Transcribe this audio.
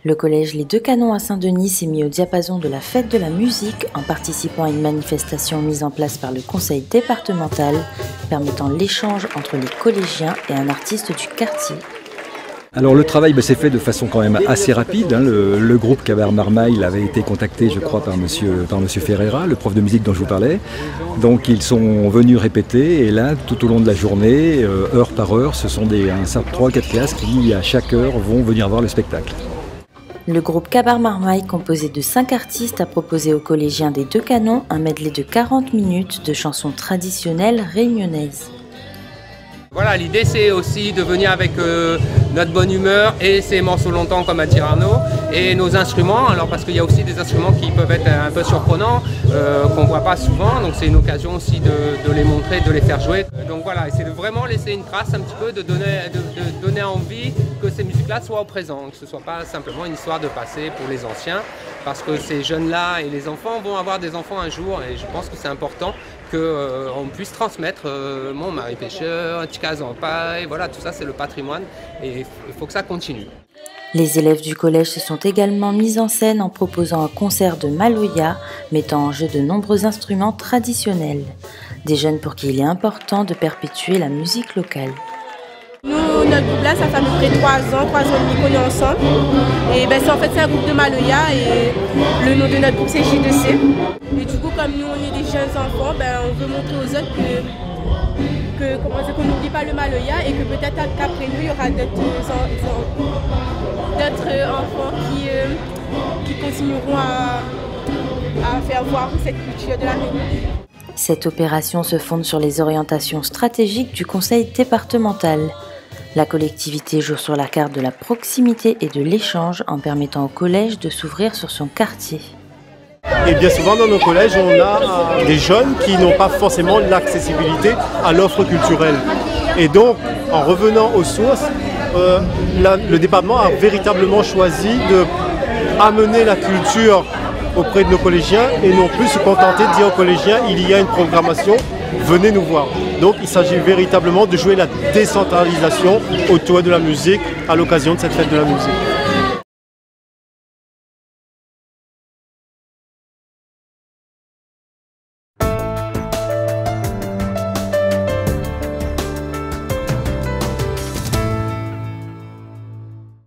Le collège Les Deux Canons à Saint-Denis s'est mis au diapason de la fête de la musique en participant à une manifestation mise en place par le conseil départemental permettant l'échange entre les collégiens et un artiste du quartier. Alors le travail s'est fait de façon quand même assez rapide. Le groupe Cabaret Marmaille avait été contacté, je crois, par monsieur Ferreira, le prof de musique dont je vous parlais. Donc ils sont venus répéter et là, tout au long de la journée, heure par heure, ce sont 3-4 classes qui, à chaque heure, vont venir voir le spectacle. Le groupe Cabaret Marmaille, composé de 5 artistes, a proposé aux collégiens des Deux Canons un medley de 40 minutes de chansons traditionnelles réunionnaises. Voilà, l'idée c'est aussi de venir avec notre bonne humeur et ces morceaux longtemps comme a dit Arnaud et nos instruments, alors parce qu'il y a aussi des instruments qui peuvent être un peu surprenants, qu'on ne voit pas souvent, donc c'est une occasion aussi de les montrer, de les faire jouer. Donc voilà, c'est de vraiment laisser une trace un petit peu, de donner envie que ces musiques-là soient au présent, que ce ne soit pas simplement une histoire de passé pour les anciens, parce que ces jeunes-là et les enfants vont avoir des enfants un jour et je pense que c'est important qu'on puisse transmettre mon mari pêcheur, Ticaz en paille, voilà, tout ça c'est le patrimoine et il faut que ça continue. Les élèves du collège se sont également mis en scène en proposant un concert de Maloya mettant en jeu de nombreux instruments traditionnels. Des jeunes pour qui il est important de perpétuer la musique locale. Nous, notre groupe là, ça fait à peu près 3 ans et demi qu'on est ensemble. Et c'est en fait c'est un groupe de Maloya et le nom de notre groupe c'est J2C. Et du coup comme nous on est des jeunes enfants, on veut montrer aux autres qu'on n'oublie pas le Maloya et que peut-être qu'après nous il y aura d'autres enfants qui continueront à faire voir cette culture de la Réunion. Cette opération se fonde sur les orientations stratégiques du conseil départemental. La collectivité joue sur la carte de la proximité et de l'échange en permettant au collège de s'ouvrir sur son quartier. Et bien souvent dans nos collèges, on a des jeunes qui n'ont pas forcément l'accessibilité à l'offre culturelle. Et donc, en revenant aux sources, le département a véritablement choisi d'amener la culture auprès de nos collégiens et non plus se contenter de dire aux collégiens il y a une programmation, venez nous voir. Donc il s'agit véritablement de jouer la décentralisation autour de la musique à l'occasion de cette fête de la musique.